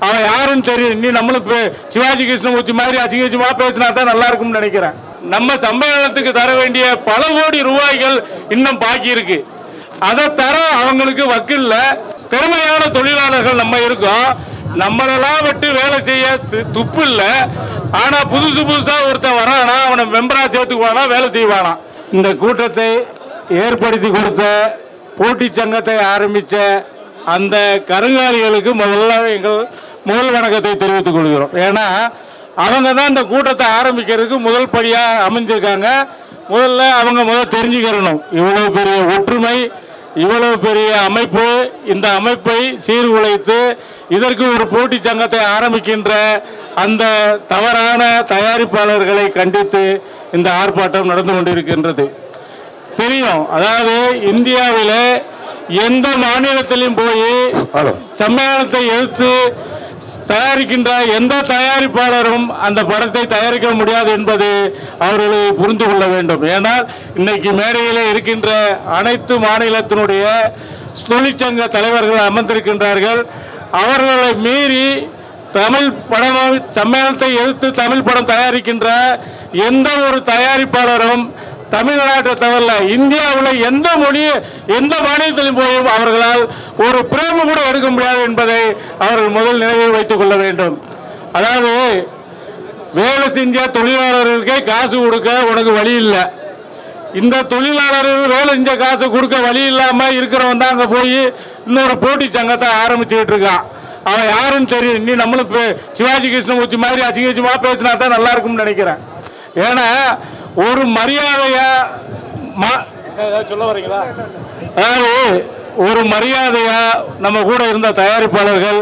அவன் யாருன்னு தெரியும். நீ நம்மளும் சிவாஜி கிருஷ்ணமூர்த்தி மாதிரி அசிங்கமா பேசினா தான் நல்லா இருக்கும்னு நினைக்கிறேன். நம்ம சம்மேளனத்துக்கு தர வேண்டிய பல கோடி ரூபாய்கள் இன்னும் பாக்கி இருக்கு. அதை தர அவங்களுக்கு வக்கில்ல. திறமையான தொழிலாளர்கள் நம்ம இருக்கோம். நம்மளெல்லாம் விட்டு வேலை செய்ய துப்பு இல்லை. ஆனா புதுசா ஒருத்தன் வரானா அவனை மெம்பரா சேர்த்துக்குவானா, வேலை செய்வானா. இந்த கூட்டத்தை ஏற்படுத்தி கொடுத்த போட்டி சங்கத்தை ஆரம்பிச்ச அந்த கருங்காலிகளுக்கு முதல்ல எங்கள் முதல் வணக்கத்தை தெரிவித்துக் கொள்கிறோம். ஏன்னா அவங்க தான் இந்த கூட்டத்தை ஆரம்பிக்கிறதுக்கு முதல் படியாக அமைஞ்சிருக்காங்க. முதல்ல அவங்க தெரிஞ்சுக்கிறணும், இவ்வளவு பெரிய ஒற்றுமை, இவ்வளவு பெரிய அமைப்பு, இந்த அமைப்பை சீர்குலைத்து இதற்கு ஒரு போட்டி சங்கத்தை ஆரம்பிக்கின்ற அந்த தவறான தயாரிப்பாளர்களை கண்டித்து இந்த ஆர்ப்பாட்டம் நடந்து கொண்டிருக்கின்றது. தெரியும், அதாவது இந்தியாவில் எந்த மாநிலத்திலும் போய் சம்மேளனத்தை எதிர்த்து தயாரிக்கின்ற எந்த தயாரிப்பாளரும் அந்த படத்தை தயாரிக்க முடியாது என்பது அவர்களை புரிந்து கொள்ள வேண்டும். ஏனால் இன்னைக்கு மேடையில் இருக்கின்ற அனைத்து மாநிலத்தினுடைய தொழிற்சங்க தலைவர்கள் அமர்ந்திருக்கின்றார்கள். அவர்களை மீறி தமிழ் படம் சம்மேளனத்தை எதிர்த்து தமிழ் படம் தயாரிக்கின்ற எந்த ஒரு தயாரிப்பாளரும் தமிழ்நாட்டை தவிர இந்தியாவில் எந்த மொழி எந்த மாநிலத்திலும் போயும் அவர்களால் ஒரு பிரேம கூட எடுக்க முடியாது என்பதை அவர்கள் முதல் நினைவில் வைத்துக் கொள்ள வேண்டும். அதாவது வேலை செஞ்ச தொழிலாளர்களுக்கே காசு கொடுக்க உனக்கு வழி இல்லை. இந்த தொழிலாளர்கள் வேலை செஞ்ச காசு கொடுக்க வழி இல்லாம இருக்கிறவன் தான் அங்க போய் இன்னொரு போட்டி சங்கத்தை ஆரம்பிச்சுக்கிட்டு இருக்கான். அவன் யாருன்னு தெரியும். நீ நம்மளும் சிவாஜி கிருஷ்ணமூர்த்தி மாதிரி அசிங்கமா பேசினா தான் நல்லா இருக்கும்னு நினைக்கிறேன். ஏன்னா ஒரு மரியாதையா சொல்ல வரீங்களா, அதாவது ஒரு மரியாதையா நம்ம கூட இருந்த தயாரிப்பாளர்கள்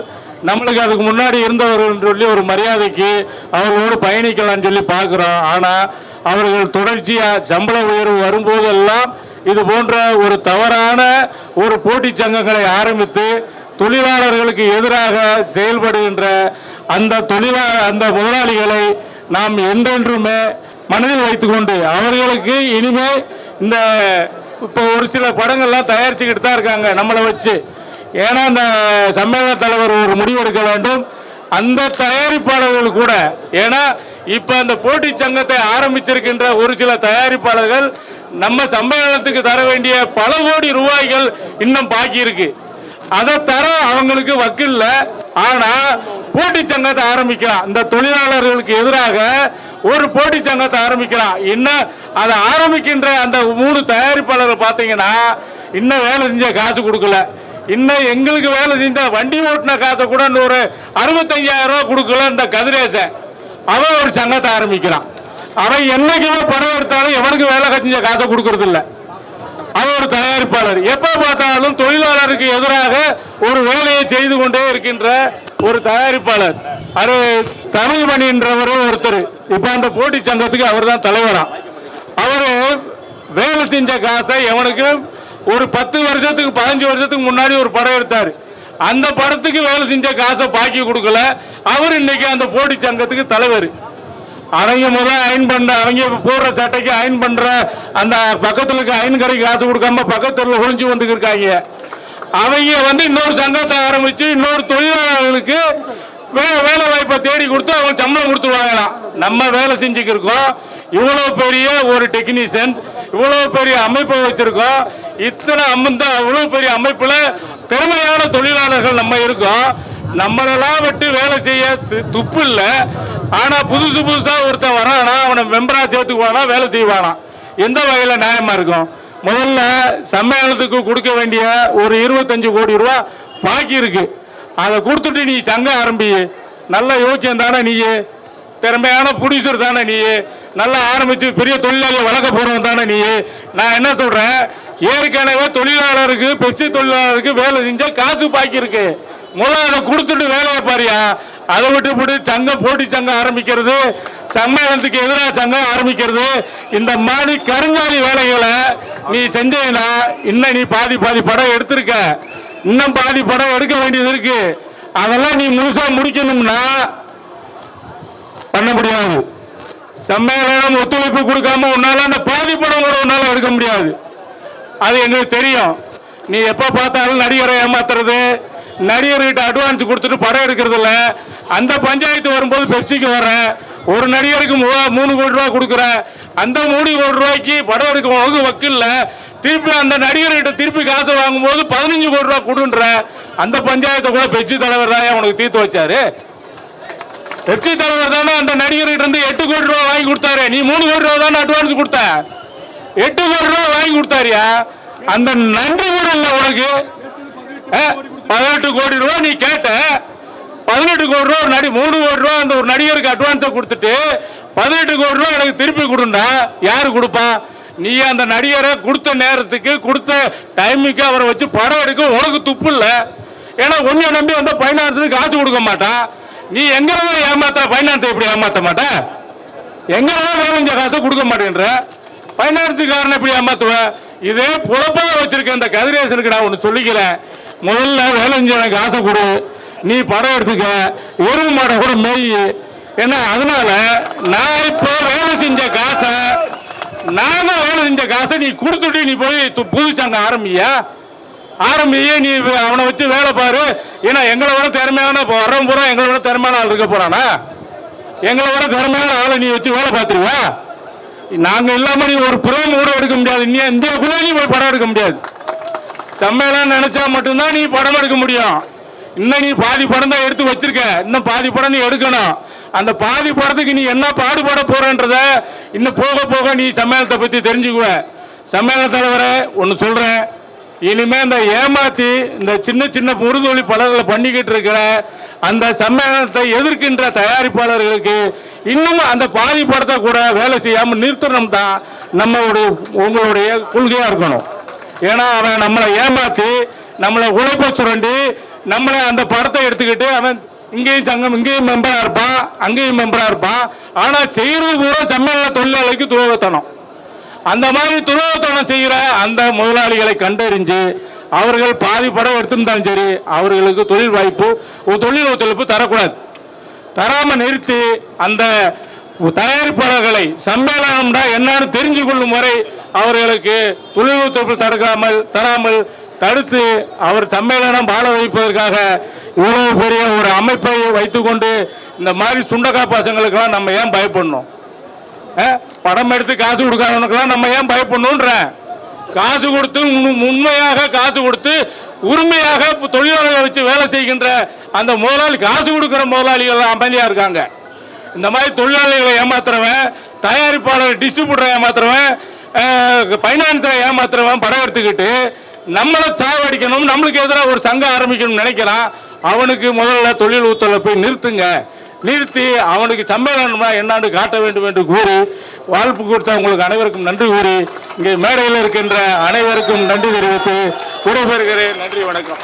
நம்மளுக்கு அதுக்கு முன்னாடி இருந்தவர்கள் சொல்லி ஒரு மரியாதைக்கு அவர்களோடு பயணிக்கலாம்னு சொல்லி பார்க்குறோம். ஆனால் அவர்கள் தொடர்ச்சியா சம்பள உயர்வு வரும்போதெல்லாம் இது போன்ற ஒரு தவறான ஒரு போட்டி சங்கங்களை ஆரம்பித்து தொழிலாளர்களுக்கு எதிராக செயல்படுகின்ற அந்த முதலாளிகளை நாம் என்றென்றுமே மனதில் வைத்துக்கொண்டு அவர்களுக்கு இனிமே இந்த இப்போ ஒரு சில படங்கள்லாம் தயாரிச்சுக்கிட்டு தான் இருக்காங்க நம்மளை வச்சு. ஏன்னா அந்த சம்மேளன தலைவர் ஒரு முடிவெடுக்க வேண்டும். அந்த தயாரிப்பாளர்கள் கூட, ஏன்னா இப்போ அந்த போட்டி சங்கத்தை ஆரம்பிச்சிருக்கின்ற ஒரு சில தயாரிப்பாளர்கள் நம்ம சம்மேளனத்துக்கு தர வேண்டிய பல கோடி ரூபாய்கள் இன்னும் பாக்கி இருக்கு. அதை தர அவங்களுக்கு வக்கில்ல. ஆனா போட்டி சங்கத்தை ஆரம்பிக்கலாம், இந்த தொழிலாளர்களுக்கு எதிராக ஒரு போட்டி சங்கத்தை ஆரம்பிக்கலாம். இன்னும் அதை ஆரம்பிக்கின்ற அந்த 3 தயாரிப்பாளர்கள் பார்த்தீங்கன்னா இன்னும் வேலை செஞ்ச காசு கொடுக்கல. இன்னும் எங்களுக்கு வேலை செஞ்ச வண்டி ஓட்டின காசை கூட ஒரு 65,000 ரூபா கொடுக்கல. இந்த கதிரேசன் அவன் ஒரு சங்கத்தை ஆரம்பிக்கிறான். அவன் என்னைக்குமே படம் எடுத்தாலும் எவனுக்கு வேலை செஞ்ச காசை கொடுக்கறது இல்லை. அவன் ஒரு தயாரிப்பாளர். எப்ப பார்த்தாலும் தொழிலாளருக்கு எதிராக ஒரு வேலையை செய்து கொண்டே இருக்கின்ற ஒரு தயாரிப்பாளர். அது தமிழ்மணி என்றவர் ஒருத்தர். இப்ப அந்த போட்டி சங்கத்துக்கு அவர் தான் தலைவரா. அவரு வேலை செஞ்ச காசை எவனுக்கு ஒரு 10 வருஷத்துக்கு 15 வருஷத்துக்கு முன்னாடி ஒரு படம் எடுத்தாரு. அந்த படத்துக்கு வேலை செஞ்ச காசை பாக்கி கொடுக்கல. அவர் இன்னைக்கு அந்த போட்டி சங்கத்துக்கு தலைவர். அவங்க முதல்ல அயன் பண்ற, அவங்க போடுற சட்டைக்கு அயன் பண்ற அந்த பக்கத்துல இருக்க அயன் கடைக்கு காசு கொடுக்காம பக்கத்துல ஒளிஞ்சு வந்துட்டு இருக்காங்க. அவங்க இன்னொரு சங்கத்தை ஆரம்பிச்சு இன்னொரு தொழிலாளர்களுக்கு வேலை வாய்ப்பை தேடி கொடுத்து அவங்க சம்பளம் கொடுத்துருவாங்களாம். நம்ம வேலை செஞ்சுக்கு இருக்கோம், இவ்வளவு பெரிய ஒரு டெக்னீஷியன், இவ்வளவு பெரிய அமைப்பை வச்சிருக்கோம். இவ்வளவு பெரிய அமைப்புல திறமையான தொழிலாளர்கள் நம்ம இருக்கோம். நம்மளெல்லாம் விட்டு வேலை செய்ய துப்பு இல்லை. ஆனா புதுசா ஒருத்தன் வரானா அவனை மெம்பரா சேர்த்துக்குவானா, வேலை செய்வானா. எந்த வகையில நியாயமா இருக்கும்? முதல்ல சம்மேளனத்துக்கு கொடுக்க வேண்டிய ஒரு 25 கோடி ரூபா பாக்கி இருக்கு. அதை கொடுத்துட்டு நீ சங்கம் ஆரம்பி. நல்ல யோக்கியம் தானே நீ, திறமையான புடிசர் தானே நீ, நல்லா ஆரம்பிச்சு பெரிய தொழிலாளியை வளர்க்க போறவன் தானே நீ. நான் என்ன சொல்றேன், ஏற்கனவே தொழிலாளருக்கு பெப்சி தொழிலாளருக்கு வேலை செஞ்ச காசு பாக்கி இருக்கு. முதல்ல அதை கொடுத்துட்டு வேலையை பாரியா. அதை விட்டு சங்கம் போட்டி சங்கம் ஆரம்பிக்கிறது, சம்மேளனத்துக்கு எதிராக சங்கம் ஆரம்பிக்கிறது, இந்த மாதிரி கருங்காலி வேலைகளை நீ செஞ்சீங்கன்னா இன்னும் நீ பாதி படம் எடுத்திருக்க, இன்னும் பாதி படம் எடுக்க வேண்டியது இருக்கு. அதெல்லாம் நீ முழுசா முடிக்கணும்னா பண்ண முடியாது. சம்மேளனம் ஒத்துழைப்பு கொடுக்காம உன்னால அந்த பாதி படம் கூட உன்னால எடுக்க முடியாது. அது எங்களுக்கு தெரியும். நீ எப்ப பார்த்தாலும் நடிகரை ஏமாத்துறது, நடிகர்கிட்ட அட்வான்ஸ் கொடுத்துட்டு படம் எடுக்கிறது இல்ல. அந்த பஞ்சாயத்து வரும்போது பெப்சிக்கு வர்றேன், ஒரு நடிகருக்கு 3 கோடி ரூபாய் கொடுக்குறேன். அந்த 3 கோடி ரூபாய்க்கு படம் எடுக்க வக்கில்ல, திருப்பி அந்த நடிகர்கிட்ட திருப்பி காசு வாங்கும்போது 15 கோடி ரூபாய் கொடுன்ற அந்த பஞ்சாயத்தை கூட பெப்சி தலைவர் தான் உனக்கு தீர்த்து வச்சாரு. பெப்சி தலைவர் தானே அந்த நடிகர்கிட்ட இருந்து 8 கோடி ரூபாய் வாங்கி கொடுத்தாரு. நீ 3 கோடி ரூபாய் தானே அட்வான்ஸ் கொடுத்த, 8 கோடி ரூபாய் வாங்கி கொடுத்தாரியா? அந்த நன்றி கூட இல்ல உனக்கு. 18 கோடி ரூபாய் நீ கேட்ட, 18 கோடி ரூபாய் 3 கோடி ரூபாய் அந்த ஒரு நடிகருக்கு அட்வான்ஸை கொடுத்துட்டு 18 கோடி ரூபாய் எனக்கு திருப்பி கொடுண்டா, யாரு கொடுப்பா? நீ அந்த நடிகரை கொடுத்த நேரத்துக்கு கொடுத்த டைமுக்கு அவரை வச்சு படம் எடுக்க உனக்கு துப்பு இல்லை. ஏன்னா உன்னை நம்பி வந்த பைனான்ஸுக்கு காசு கொடுக்க மாட்டான். நீ எங்கெல்லாம் ஏமாத்த பைனான்ஸை எப்படி ஏமாத்த மாட்ட? எங்கெல்லாம் வேலை செஞ்ச காசை கொடுக்க மாட்டேன்ற பைனான்ஸுக்காரன் எப்படி ஏமாத்துவ? இதே பொழப்பா வச்சிருக்க இந்த கதிரேசனுக்கு நான் ஒன்று சொல்லிக்கிறேன். முதல்ல வேலை செஞ்ச காசை கொடு, நீ படம் எடுத்துக்க, எருவு மாடை கூட மெய். ஏன்னா அதனால நான் இப்போ வேலை செஞ்ச காசை நீ கொடுத்துட்டு நீ போய் புது சங்கம் ஆரம்பியே, நீ அவனை வச்சு வேலை பாரு. ஏன்னா எங்களை விட திறமையான வர்றவன் பூரா எங்களை விட திறமையான ஆள் இருக்க போறானா? எங்களை விட திறமையான ஆளை நீ வச்சு வேலை பார்த்துருவா? நாங்க இல்லாம நீ ஒரு புறம் கூட எடுக்க முடியாது. நீ இந்தியாக்குள்ள நீ போய் படம் எடுக்க முடியாது. சம்மேளனம் நினைச்சா மட்டும்தான் நீ படம் எடுக்க முடியும். இன்னும் நீ பாதி படம் தான் எடுத்து வச்சிருக்க, இன்னும் பாதி படம் நீ எடுக்கணும். அந்த பாதி படத்துக்கு நீ என்ன பாடுபட போறன்றத இன்னும் போக போக நீ சம்மேளனத்தை பத்தி தெரிஞ்சுக்குவ. சம்மேளன தலைவரை ஒன்று சொல்றேன், இனிமே இந்த ஏமாத்தி இந்த சின்ன சின்ன முறுதொழி பலர்களை பண்ணிக்கிட்டு இருக்கிற அந்த சம்மேளனத்தை எதிர்க்கின்ற தயாரிப்பாளர்களுக்கு இன்னும் அந்த பாதி படத்தை கூட வேலை செய்யாமல் நிறுத்தணும் தான் உங்களுடைய கொள்கையா இருக்கணும். ஏன்னா அவன் நம்மளை ஏமாத்தி நம்மளை உழைப்ப சுரண்டி நம்மளை அந்த படத்தை எடுத்துக்கிட்டு அவன் இங்கேயும் சங்கம் இங்கேயும் மெம்பரா இருப்பான், அங்கேயும் மெம்பரா இருப்பான். ஆனா செய்யறது பூரா சம்மேளன தொழிலாளிக்கு துரோகத்தனம். அந்த மாதிரி துரோகத்தனம் செய்கிற அந்த முதலாளிகளை கண்டறிஞ்சு அவர்கள் பாதி படம் எடுத்திருந்தாலும் சரி, அவர்களுக்கு தொழில் வாய்ப்பு தொழில் ஒத்துழைப்பு தரக்கூடாது. தராம நிறுத்தி அந்த தயாரிப்பாளர்களை சம்மேளனம் என்னன்னு தெரிஞ்சு கொள்ளும் வரை அவர்களுக்கு தொழில் ஒத்துழைப்பு தராமல் தடுத்து அவர் சம்மேளனம் வாழ வைப்பதற்காக இவ்வளவு பெரிய ஒரு அமைப்பை வைத்துக்கொண்டு இந்த மாதிரி சுண்டக்கா பசங்களுக்கெல்லாம் நம்ம ஏன் பயப்படணும்? படம் எடுத்து காசு கொடுக்காதவனுக்கெல்லாம் நம்ம ஏன் பயப்படணுன்ற? காசு கொடுத்து உண்மையாக காசு கொடுத்து உரிமையாக தொழிலாளர்களை வச்சு வேலை செய்கின்ற அந்த முதலாளி, காசு கொடுக்கிற முதலாளிகள் அமைதியா இருக்காங்க. இந்த மாதிரி தொழிலாளிகளை ஏமாத்துறவன், தயாரிப்பாளர் டிஸ்ட்ரிபியூட்டரை ஏமாத்துறவன், பைனான்ஸரை ஏமாத்துறவன் படம் எடுத்துக்கிட்டு நம்மளை சாவடிக்கணும், நம்மளுக்கு எதிராக ஒரு சங்கம் ஆரம்பிக்கணும்னு நினைக்கிறான். அவனுக்கு முதல்ல தொழில் ஒத்துழைப்பை நிறுத்தி அவனுக்கு சம்மேளனமா என்னான்னு காட்ட வேண்டும் என்று கூறி வாழ்ப்பு கொடுத்த உங்களுக்கு அனைவருக்கும் நன்றி கூறி இங்கே மேடையில் இருக்கின்ற அனைவருக்கும் நன்றி தெரிவித்து விடைபெறுகிறேன். நன்றி, வணக்கம்.